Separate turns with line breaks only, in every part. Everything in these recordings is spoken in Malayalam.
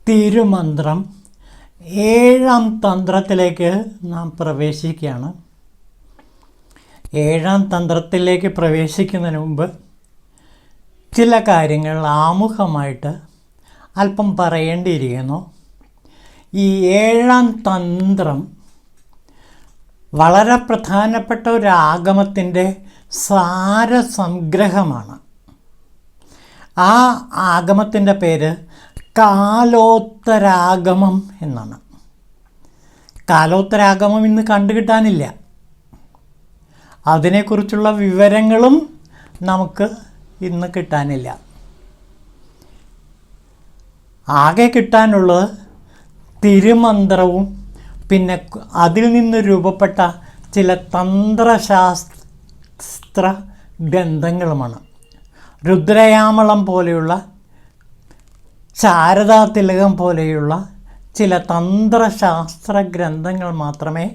തിരുമന്ത്രം 7ാം തന്ത്രത്തിലേക്ക് നാം പ്രവേശിക്കുകയാണ്. 7ാം തന്ത്രത്തിലേക്ക് പ്രവേശിക്കുന്നതിന് മുമ്പ് ചില കാര്യങ്ങൾ ആമുഖമായിട്ട് അല്പം പറയേണ്ടിയിരിക്കുന്നു. ഈ 7ാം തന്ത്രം വളരെ പ്രധാനപ്പെട്ട ഒരു ആഗമത്തിൻ്റെ സാരസംഗ്രഹമാണ്. ആ ആഗമത്തിൻ്റെ പേര് കാലോത്തരാഗമം എന്നാണ്. കാലോത്തരാഗമം ഇന്ന് കണ്ടുകിട്ടാനില്ല. അതിനെക്കുറിച്ചുള്ള വിവരങ്ങളും നമുക്ക് ഇന്ന് കിട്ടാനില്ല. ആകെ കിട്ടാനുള്ളത് തിരുമന്ത്രവും പിന്നെ അതിൽ നിന്ന് രൂപപ്പെട്ട ചില തന്ത്രശാസ്ത്ര ഗ്രന്ഥങ്ങളുമാണ്. രുദ്രയാമളം പോലെയുള്ള, ശാരദാതിലകം പോലെയുള്ള ചില തന്ത്രശാസ്ത്ര ഗ്രന്ഥങ്ങൾ മാത്രമേ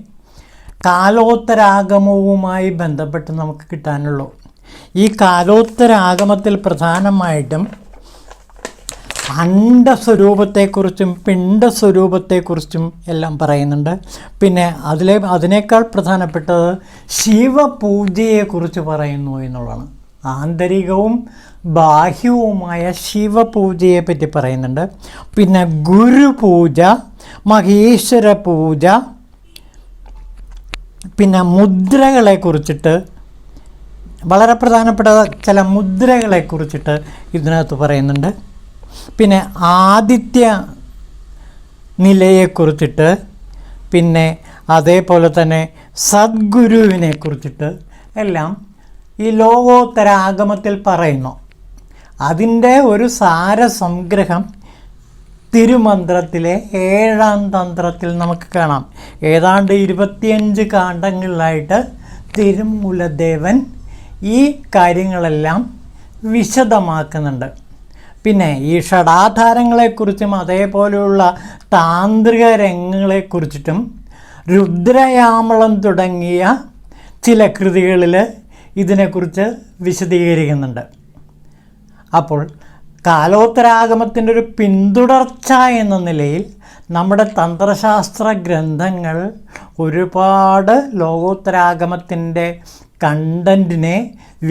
കാലോത്തരാഗമവുമായി ബന്ധപ്പെട്ട് നമുക്ക് കിട്ടാനുള്ളൂ. ഈ കാലോത്തരാഗമത്തിൽ പ്രധാനമായിട്ടും അണ്ഡസ്വരൂപത്തെക്കുറിച്ചും പിണ്ഡസ്വരൂപത്തെക്കുറിച്ചും എല്ലാം പറയുന്നുണ്ട്. പിന്നെ അതിനേക്കാൾ പ്രധാനപ്പെട്ടത് ശിവപൂജയെക്കുറിച്ച് പറയുന്നു എന്നുള്ളതാണ്. ആന്തരികവും ബാഹ്യവുമായ ശിവപൂജയെ പറ്റി പറയുന്നുണ്ട്. പിന്നെ ഗുരുപൂജ, മഹേശ്വര പൂജ, പിന്നെ മുദ്രകളെക്കുറിച്ചിട്ട്, വളരെ പ്രധാനപ്പെട്ട ചില മുദ്രകളെക്കുറിച്ചിട്ട് ഇതിനകത്ത് പറയുന്നുണ്ട്. പിന്നെ ആദിത്യ നിലയെക്കുറിച്ചിട്ട്, പിന്നെ അതേപോലെ തന്നെ സദ്ഗുരുവിനെ കുറിച്ചിട്ട് എല്ലാം ഈ ലോകോത്തരാഗമത്തിൽ പറയുന്നു. അതിൻ്റെ ഒരു സാരസംഗ്രഹം തിരുമന്ത്രത്തിലെ 7ാം തന്ത്രത്തിൽ നമുക്ക് കാണാം. ഏതാണ്ട് 25 കാണ്ഡങ്ങളിലായിട്ട് തിരുമൂലദേവൻ ഈ കാര്യങ്ങളെല്ലാം വിശദമാക്കുന്നുണ്ട്. പിന്നെ ഈ ഷഡാധാരങ്ങളെക്കുറിച്ചും അതേപോലെയുള്ള താന്ത്രിക രംഗങ്ങളെക്കുറിച്ചിട്ടും രുദ്രയാമളം തുടങ്ങിയ ചില കൃതികളിൽ ഇതിനെക്കുറിച്ച് വിശദീകരിക്കുന്നുണ്ട്. അപ്പോൾ കാലോത്തരാഗമത്തിൻ്റെ ഒരു പിന്തുടർച്ച എന്ന നിലയിൽ നമ്മുടെ തന്ത്രശാസ്ത്ര ഗ്രന്ഥങ്ങൾ ഒരുപാട് ലോകോത്തരാഗമത്തിൻ്റെ കണ്ടൻറ്റിനെ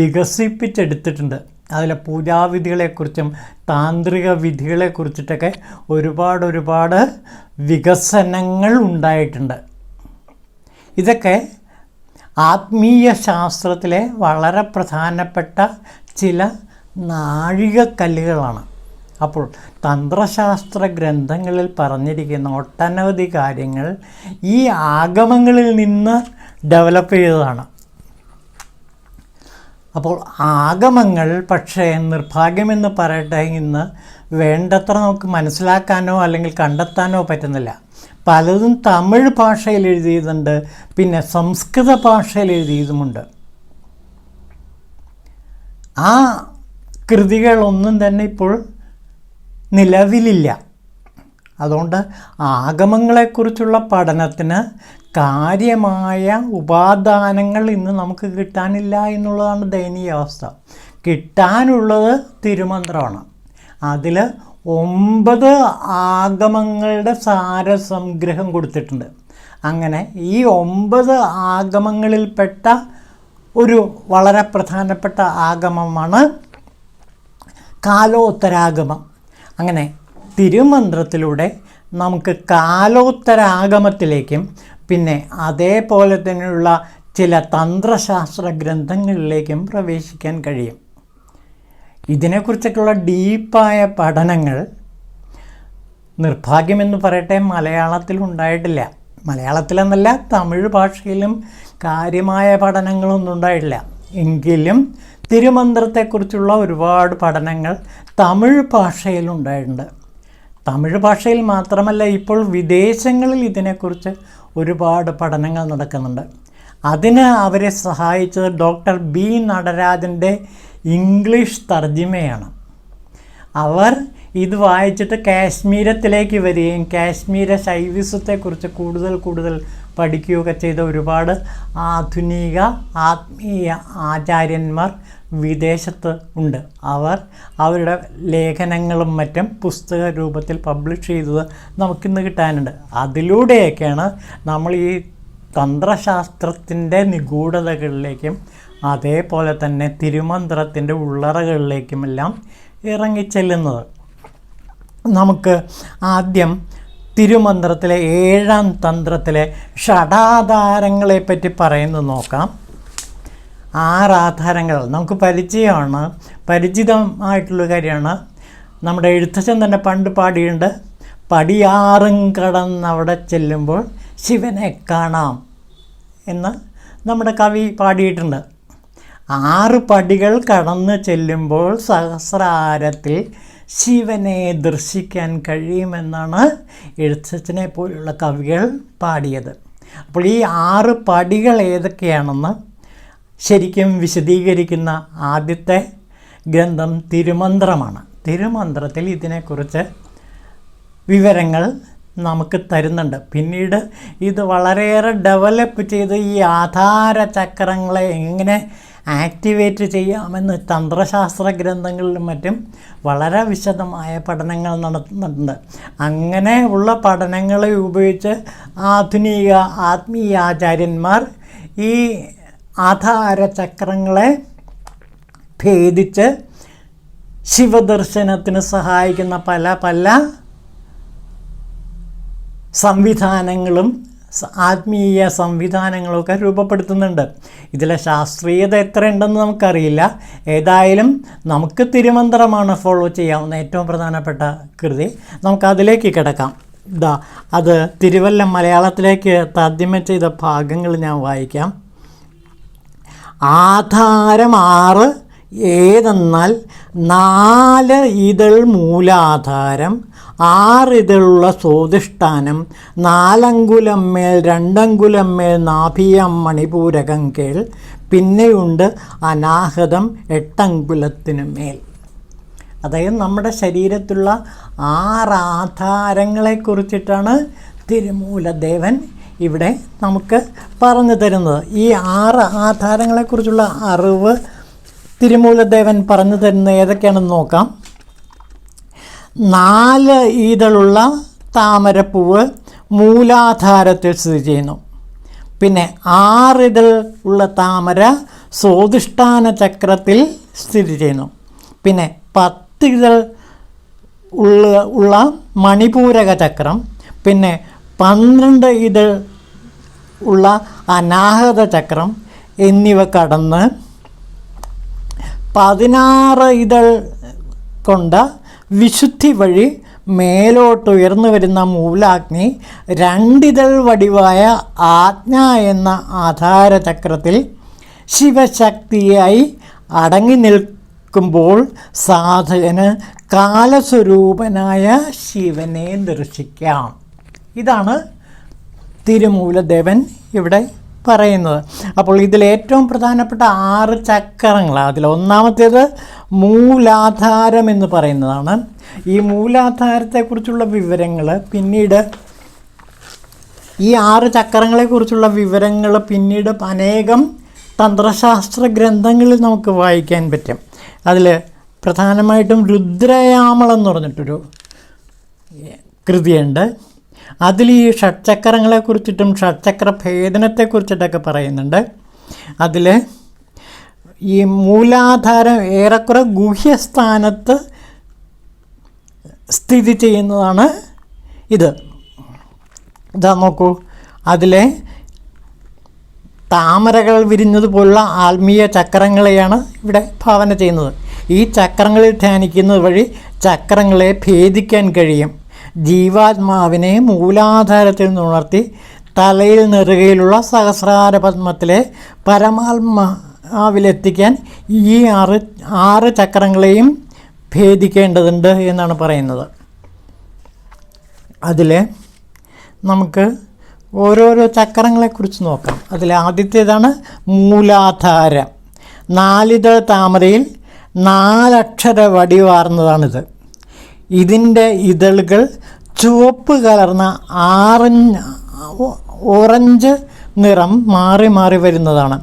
വികസിപ്പിച്ചെടുത്തിട്ടുണ്ട്. അതിലെ പൂജാവിധികളെക്കുറിച്ചും താന്ത്രിക വിധികളെക്കുറിച്ചിട്ടൊക്കെ ഒരുപാട് വികസനങ്ങൾ ഉണ്ടായിട്ടുണ്ട്. ഇതൊക്കെ ആത്മീയ ശാസ്ത്രത്തിലെ വളരെ പ്രധാനപ്പെട്ട ചില നാഴികക്കല്ലുകളാണ്. അപ്പോൾ തന്ത്രശാസ്ത്ര ഗ്രന്ഥങ്ങളിൽ പറഞ്ഞിരിക്കുന്ന ഒട്ടനവധി കാര്യങ്ങൾ ഈ ആഗമങ്ങളിൽ നിന്ന് ഡെവലപ്പ് ചെയ്തതാണ്. അപ്പോൾ ആഗമങ്ങൾ പക്ഷേ നിർഭാഗ്യമെന്ന് പറയട്ടെ, ഇന്ന് വേണ്ടത്ര നമുക്ക് മനസ്സിലാക്കാനോ അല്ലെങ്കിൽ കണ്ടെത്താനോ പറ്റുന്നില്ല. പലതും തമിഴ് ഭാഷയിൽ എഴുതിയതുണ്ട്, പിന്നെ സംസ്കൃത ഭാഷയിൽ എഴുതിയതുമുണ്ട്. ആ കൃതികളൊന്നും തന്നെ ഇപ്പോൾ നിലവിലില്ല. അതുകൊണ്ട് ആഗമങ്ങളെക്കുറിച്ചുള്ള പഠനത്തിന് കാര്യമായ ഉപാദാനങ്ങൾ ഇന്ന് നമുക്ക് കിട്ടാനില്ല എന്നുള്ളതാണ് ദയനീയാവസ്ഥ. കിട്ടാനുള്ളത് തിരുമന്ത്രമാണ്. അതിൽ 9 ആഗമങ്ങളുടെ സാരസംഗ്രഹം കൊടുത്തിട്ടുണ്ട്. അങ്ങനെ ഈ 9 ആഗമങ്ങളിൽപ്പെട്ട ഒരു വളരെ പ്രധാനപ്പെട്ട ആഗമമാണ് കാലോത്തരാഗമം. അങ്ങനെ തിരുമന്ത്രത്തിലൂടെ നമുക്ക് കാലോത്തരാഗമത്തിലേക്കും പിന്നെ അതേപോലെ തന്നെയുള്ള ചില തന്ത്രശാസ്ത്ര ഗ്രന്ഥങ്ങളിലേക്കും പ്രവേശിക്കാൻ കഴിയും. ഇതിനെക്കുറിച്ചൊക്കെയുള്ള ഡീപ്പായ പഠനങ്ങൾ നിർഭാഗ്യമെന്ന് പറയട്ടെ മലയാളത്തിൽ ഉണ്ടായിട്ടില്ല. മലയാളത്തിലെന്നല്ല, തമിഴ് ഭാഷയിലും കാര്യമായ പഠനങ്ങളൊന്നും ഉണ്ടായിട്ടില്ല. എങ്കിലും തിരുമന്ത്രത്തെക്കുറിച്ചുള്ള ഒരുപാട് പഠനങ്ങൾ തമിഴ് ഭാഷയിലുണ്ടായിട്ടുണ്ട്. തമിഴ് ഭാഷയിൽ മാത്രമല്ല, ഇപ്പോൾ വിദേശങ്ങളിൽ ഇതിനെക്കുറിച്ച് ഒരുപാട് പഠനങ്ങൾ നടക്കുന്നുണ്ട്. അതിന് അവരെ സഹായിച്ചത് ഡോക്ടർ ബി നടരാജൻ്റെ ഇംഗ്ലീഷ് തർജിമയാണ്. അവർ ഇത് വായിച്ചിട്ട് കാശ്മീരത്തിലേക്ക് വരികയും കാശ്മീര ശൈവിസത്തെക്കുറിച്ച് കൂടുതൽ പഠിക്കുകയൊക്കെ ചെയ്ത ഒരുപാട് ആധുനിക ആത്മീയ ആചാര്യന്മാർ വിദേശത്ത് ഉണ്ട്. അവരുടെ ലേഖനങ്ങളും മറ്റും പുസ്തക രൂപത്തിൽ പബ്ലിഷ് ചെയ്തത് നമുക്കിന്ന് കിട്ടാനുണ്ട്. അതിലൂടെയൊക്കെയാണ് നമ്മൾ ഈ തന്ത്രശാസ്ത്രത്തിൻ്റെ നിഗൂഢതകളിലേക്കും അതേപോലെ തന്നെ തിരുമന്ത്രത്തിൻ്റെ ഉള്ളറകളിലേക്കുമെല്ലാം ഇറങ്ങിച്ചെല്ലുന്നത്. നമുക്ക് ആദ്യം തിരുമന്ത്രത്തിലെ 7-ാം തന്ത്രത്തിലെ ഷഡാധാരങ്ങളെപ്പറ്റി പറയുന്നത് നോക്കാം. 6 ആധാരങ്ങൾ നമുക്ക് പരിചിതമായിട്ടുള്ള കാര്യമാണ്. നമ്മുടെ എഴുത്തച്ഛൻ തന്നെ പണ്ട് പാടിയുണ്ട്, പടിയാറും കടന്നവിടെ ചെല്ലുമ്പോൾ ശിവനെ കാണാം എന്ന് നമ്മുടെ കവി പാടിയിട്ടുണ്ട്. 6 പടികൾ കടന്ന് ചെല്ലുമ്പോൾ സഹസ്രാരത്തിൽ ശിവനെ ദർശിക്കാൻ കഴിയുമെന്നാണ് എഴുത്തച്ഛനെ പോലുള്ള കവികൾ പാടിയത്. അപ്പോൾ ഈ 6 പടികൾ ഏതൊക്കെയാണെന്ന് ശരിക്കും വിശദീകരിക്കുന്ന ആദ്യത്തെ ഗ്രന്ഥം തിരുമന്ത്രമാണ്. തിരുമന്ത്രത്തിൽ ഇതിനെക്കുറിച്ച് വിവരങ്ങൾ നമുക്ക് തരുന്നുണ്ട്. പിന്നീട് ഇത് വളരെയേറെ ഡെവലപ്പ് ചെയ്ത് ഈ ആധാരചക്രങ്ങളെ എങ്ങനെ ആക്ടിവേറ്റ് ചെയ്യാമെന്ന് തന്ത്രശാസ്ത്ര ഗ്രന്ഥങ്ങളിലും മറ്റും വളരെ വിശദമായ പഠനങ്ങൾ നടത്തുന്നുണ്ട്. അങ്ങനെ ഉള്ള പഠനങ്ങളെ ഉപയോഗിച്ച് ആധുനിക ആത്മീയാചാര്യന്മാർ ഈ ആധാരചക്രങ്ങളെ ഭേദിച്ച് ശിവദർശനത്തിന് സഹായിക്കുന്ന പല സംവിധാനങ്ങളും ആത്മീയ സംവിധാനങ്ങളൊക്കെ രൂപപ്പെടുത്തുന്നുണ്ട്. ഇതിലെ ശാസ്ത്രീയത എത്രയുണ്ടെന്ന് നമുക്കറിയില്ല. ഏതായാലും നമുക്ക് തിരുമന്ത്രമാണ് ഫോളോ ചെയ്യാവുന്ന ഏറ്റവും പ്രധാനപ്പെട്ട കൃതി. നമുക്കതിലേക്ക് കിടക്കാം. അത് തിരുവല്ലം മലയാളത്തിലേക്ക് തർജ്ജമ ചെയ്ത ഭാഗങ്ങൾ ഞാൻ വായിക്കാം. ആധാരം 6 ഏതെന്നാൽ 4 ഇതൾ മൂലാധാരം, 6 ഇതളുള്ള സ്വാധിഷ്ഠാനം, 4 അങ്കുലം മേൽ 2 അങ്കുലം മേൽ നാഭിയം മണിപൂരകം കേൾ, പിന്നെയുണ്ട് അനാഹതം 8 അങ്കുലത്തിനു മേൽ. അതായത് നമ്മുടെ ശരീരത്തിലുള്ള 6 ആധാരങ്ങളെക്കുറിച്ചിട്ടാണ് തിരുമൂലദേവൻ ഇവിടെ നമുക്ക് പറഞ്ഞു തരുന്നത്. ഈ 6 ആധാരങ്ങളെക്കുറിച്ചുള്ള അറിവ് തിരുമൂലദേവൻ പറഞ്ഞു തരുന്നത് ഏതൊക്കെയാണെന്ന് നോക്കാം. 4 ഇതളുള്ള താമരപ്പൂവ് മൂലാധാരത്തിൽ സ്ഥിതി ചെയ്യുന്നു. പിന്നെ 6 ഇതൾ ഉള്ള താമര സ്വാധിഷ്ഠാന ചക്രത്തിൽ സ്ഥിതി ചെയ്യുന്നു. പിന്നെ 10 ഇതൾ ഉള്ള മണിപൂരക ചക്രം, പിന്നെ 12 ഇതൾ ഉള്ള അനാഹത ചക്രം എന്നിവ കടന്ന് 16 ഇതൾ കൊണ്ട വിശുദ്ധി വഴി മേലോട്ട് ഉയർന്നു വരുന്ന മൂലാഗ്നി 2 ഇതൾ വടിവായ ആജ്ഞ എന്ന ആധാരചക്രത്തിൽ ശിവശക്തിയായി അടങ്ങി നിൽക്കുമ്പോൾ സാധകന് കാലസ്വരൂപനായ ശിവനെ ദർശിക്കാം. ഇതാണ് തിരുമൂലദേവൻ ഇവിടെ പറയുന്നത്. അപ്പോൾ ഇതിലേറ്റവും പ്രധാനപ്പെട്ട 6 ചക്രങ്ങളാണ്. അതിൽ ഒന്നാമത്തേത് മൂലാധാരം എന്ന് പറയുന്നതാണ്. ഈ മൂലാധാരത്തെക്കുറിച്ചുള്ള വിവരങ്ങൾ പിന്നീട് ഈ 6 ചക്രങ്ങളെക്കുറിച്ചുള്ള വിവരങ്ങൾ പിന്നീട് അനേകം തന്ത്രശാസ്ത്ര ഗ്രന്ഥങ്ങളിൽ നമുക്ക് വായിക്കാൻ പറ്റും. അതിൽ പ്രധാനമായിട്ടും രുദ്രയാമളം എന്ന് പറഞ്ഞിട്ടൊരു കൃതിയുണ്ട്. അതിൽ ഈ ഷഡ്ചക്രങ്ങളെക്കുറിച്ചിട്ടും ഷഡ്ചക്ര ഭേദനത്തെക്കുറിച്ചിട്ടൊക്കെ പറയുന്നുണ്ട്. അതിൽ ഈ മൂലാധാരം ഏറെക്കുറെ ഗുഹ്യസ്ഥാനത്ത് സ്ഥിതി ചെയ്യുന്നതാണ് ഇത്. ഇതാ നോക്കൂ, അതിലെ താമരകൾ വിരിഞ്ഞതുപോലുള്ള ആത്മീയ ചക്രങ്ങളെയാണ് ഇവിടെ ഭാവന ചെയ്യുന്നത്. ഈ ചക്രങ്ങളിൽ ധ്യാനിക്കുന്നത് വഴി ചക്രങ്ങളെ ഭേദിക്കാൻ കഴിയും. ജീവാത്മാവിനെ മൂലാധാരത്തിൽ നിന്നുണർത്തി തലയിൽ നെറുകയിലുള്ള സഹസ്രാര പദ്മത്തിലെ പരമാത്മാവിലെത്തിക്കാൻ ഈ 6 ചക്രങ്ങളെയും ഭേദിക്കേണ്ടതുണ്ട് എന്നാണ് പറയുന്നത്. അതിൽ നമുക്ക് ഓരോരോ ചക്രങ്ങളെക്കുറിച്ച് നോക്കാം. അതിൽ ആദ്യത്തേതാണ് മൂലാധാരം. 4 ഇതൾ താമരയിൽ 4 അക്ഷര വടിവാർന്നതാണിത്. ഇതിൻ്റെ ഇതളുകൾ ചുവപ്പ് കലർന്ന ഓറഞ്ച് നിറം മാറി മാറി വരുന്നതാണ്.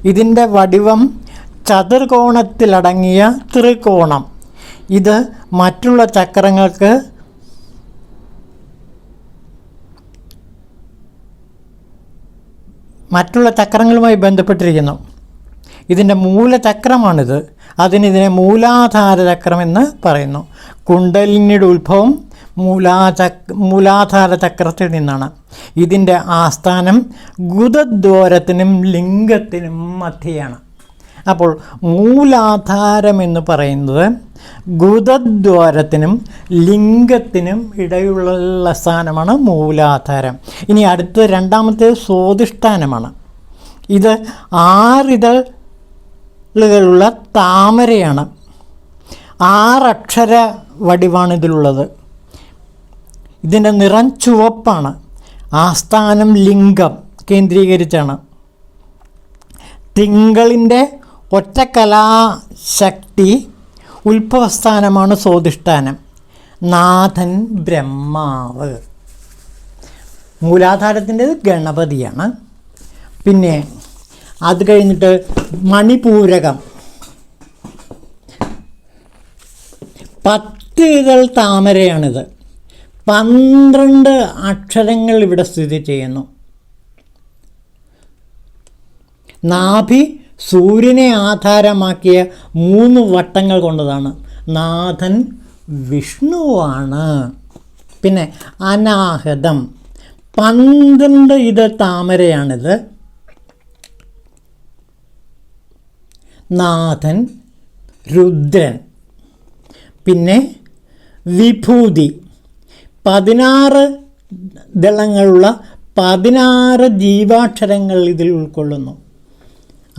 ഇതിൻ്റെ വടിവം ചതുർകോണത്തിലടങ്ങിയ ത്രികോണം. ഇത് മറ്റുള്ള ചക്രങ്ങളുമായി ബന്ധപ്പെട്ടിരിക്കുന്നു. ഇതിൻ്റെ മൂലചക്രമാണിത്. ഇതിനെ മൂലാധാര ചക്രം എന്ന് പറയുന്നു. കുണ്ടലിനിയുടെ ഉത്ഭവം മൂലാധാര ചക്രത്തിൽ നിന്നാണ്. ഇതിൻ്റെ ആസ്ഥാനം ഗുദദ്വാരത്തിനും ലിംഗത്തിനും മധ്യയാണ്. അപ്പോൾ മൂലാധാരം എന്ന് പറയുന്നത് ഗുദദ്വാരത്തിനും ലിംഗത്തിനും ഇടയിലുള്ള സ്ഥാനമാണ് മൂലാധാരം. ഇനി അടുത്ത രണ്ടാമത്തെ സ്വാധിഷ്ഠാനമാണ്. ഇത് 6 ഇതളുകളുള്ള താമരയാണ്. 6 അക്ഷര വടിവാണ് ഇതിലുള്ളത്. ഇതിൻ്റെ നിറം ചുവപ്പാണ്. ആസ്ഥാനം ലിംഗം കേന്ദ്രീകരിച്ചാണ്. തിങ്കളിൻ്റെ ഒറ്റക്കലാശക്തി ഉത്ഭവസ്ഥാനമാണ് സ്വാധിഷ്ഠാനം. നാഥൻ ബ്രഹ്മാവ്. മൂലാധാരത്തിൻ്റെത് ഗണപതിയാണ്. പിന്നെ അത് കഴിഞ്ഞിട്ട് മണിപൂരകം. 10 ഇതൾ താമരയാണിത്. 12 അക്ഷരങ്ങൾ ഇവിടെ സ്ഥിതി ചെയ്യുന്നു. നാഭി സൂര്യനെ ആധാരമാക്കിയ 3 വട്ടങ്ങൾ കൊണ്ടതാണ്. നാഥൻ വിഷ്ണുവാണ്. പിന്നെ അനാഹതം 12 ഇതൾ താമരയാണിത്. നാഥൻ രുദ്രൻ. പിന്നെ വിഭൂതി 16 ദളങ്ങളുള്ള 16 ജീവാക്ഷരങ്ങൾ ഇതിൽ ഉൾക്കൊള്ളുന്നു.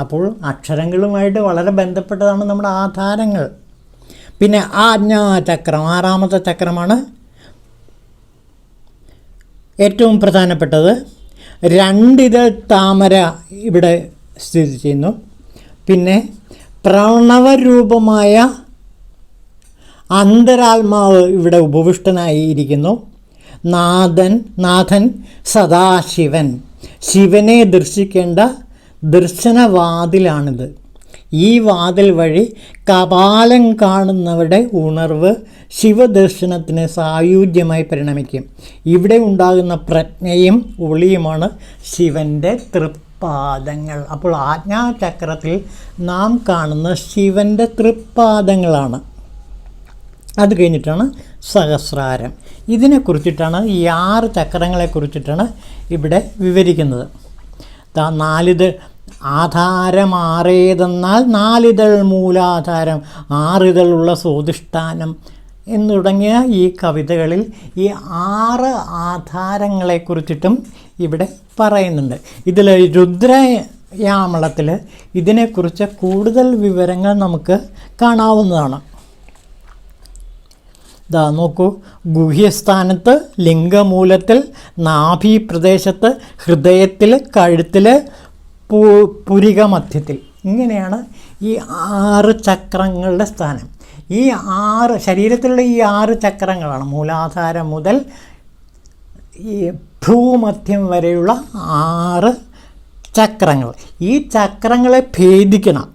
അപ്പോൾ അക്ഷരങ്ങളുമായിട്ട് വളരെ ബന്ധപ്പെട്ടതാണ് നമ്മുടെ ആധാരങ്ങൾ. പിന്നെ ആജ്ഞാചക്രം 6ാമത്തെ ചക്രമാണ് ഏറ്റവും പ്രധാനപ്പെട്ടത്. 2 ഇതൾ താമര ഇവിടെ സ്ഥിതി ചെയ്യുന്നു. പിന്നെ പ്രണവരൂപമായ അന്തരാത്മാവ് ഇവിടെ ഉപവിഷ്ടനായിരിക്കുന്നു. നാഥൻ സദാശിവൻ. ശിവനെ ദർശിക്കേണ്ട ദർശനവാതിലാണിത്. ഈ വാതിൽ വഴി കപാലം കാണുന്നവരുടെ ഉണർവ് ശിവദർശനത്തിന് സായുജ്യമായി പരിണമിക്കും. ഇവിടെ ഉണ്ടാകുന്ന പ്രജ്ഞയും ഒളിയുമാണ് ശിവൻ്റെ തൃപ്പാദങ്ങൾ. അപ്പോൾ ആജ്ഞാചക്രത്തിൽ നാം കാണുന്ന ശിവൻ്റെ തൃപ്പാദങ്ങളാണ്. അത് കഴിഞ്ഞിട്ടാണ് സഹസ്രാരം. ഇതിനെക്കുറിച്ചിട്ടാണ് ഈ 6 ചക്രങ്ങളെക്കുറിച്ചിട്ടാണ് ഇവിടെ വിവരിക്കുന്നത്. 4 ആധാരം 6 4 ഇതൾ മൂലാധാരം, 6 ഇതളുള്ള സ്വാധിഷ്ഠാനം എന്ന് തുടങ്ങിയ ഈ കവിതകളിൽ ഈ 6 ആധാരങ്ങളെക്കുറിച്ചിട്ടും ഇവിടെ പറയുന്നുണ്ട്. ഇതിൽ രുദ്രയാമളത്തിൽ ഇതിനെക്കുറിച്ച് കൂടുതൽ വിവരങ്ങൾ നമുക്ക് കാണാവുന്നതാണ്. നോക്കൂ, ഗുഹ്യസ്ഥാനത്ത്, ലിംഗമൂലത്തിൽ, നാഭി പ്രദേശത്ത്, ഹൃദയത്തിൽ, കഴുത്തിൽ, പുരിക മധ്യത്തിൽ. ഇങ്ങനെയാണ് ഈ 6 ചക്രങ്ങളുടെ സ്ഥാനം. ഈ 6 ശരീരത്തിലുള്ള ഈ 6 ചക്രങ്ങളാണ് മൂലാധാരം മുതൽ ഈ ഭ്രൂമധ്യം വരെയുള്ള 6 ചക്രങ്ങൾ. ഈ ചക്രങ്ങളെ ഭേദിക്കണം.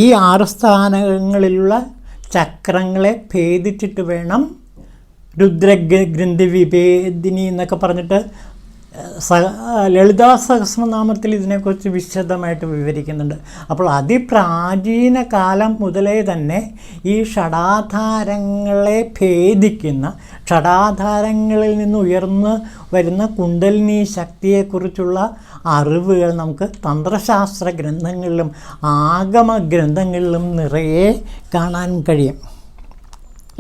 ഈ 6 സ്ഥാനങ്ങളിലുള്ള ചക്രങ്ങളെ ഭേദിച്ചിട്ട് വേണം രുദ്രഗ്രന്ഥി വിഭേദിനി എന്നൊക്കെ പറഞ്ഞിട്ട് ലളിതാ സഹസ്രനാമത്തിൽ ഇതിനെക്കുറിച്ച് വിശദമായിട്ട് വിവരിക്കുന്നുണ്ട്. അപ്പോൾ അതിപ്രാചീന കാലം മുതലേ തന്നെ ഈ ഷഡാധാരങ്ങളെ ഭേദിക്കുന്ന, ഷഡാധാരങ്ങളിൽ നിന്ന് ഉയർന്നു വരുന്ന കുണ്ടലിനി ശക്തിയെക്കുറിച്ചുള്ള അറിവുകൾ നമുക്ക് തന്ത്രശാസ്ത്ര ഗ്രന്ഥങ്ങളിലും ആഗമ ഗ്രന്ഥങ്ങളിലും നിറയെ കാണാൻ കഴിയും.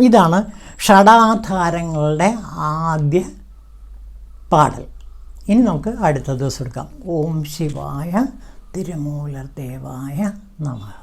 ഇതാണ് ഷഡാധാരങ്ങളുടെ ആദ്യ പാടൽ. ഇനി നമുക്ക് അടുത്ത ദിവസം എടുക്കാം. ഓം ശിവായ തിരുമൂലർ ദേവായ നമഃ.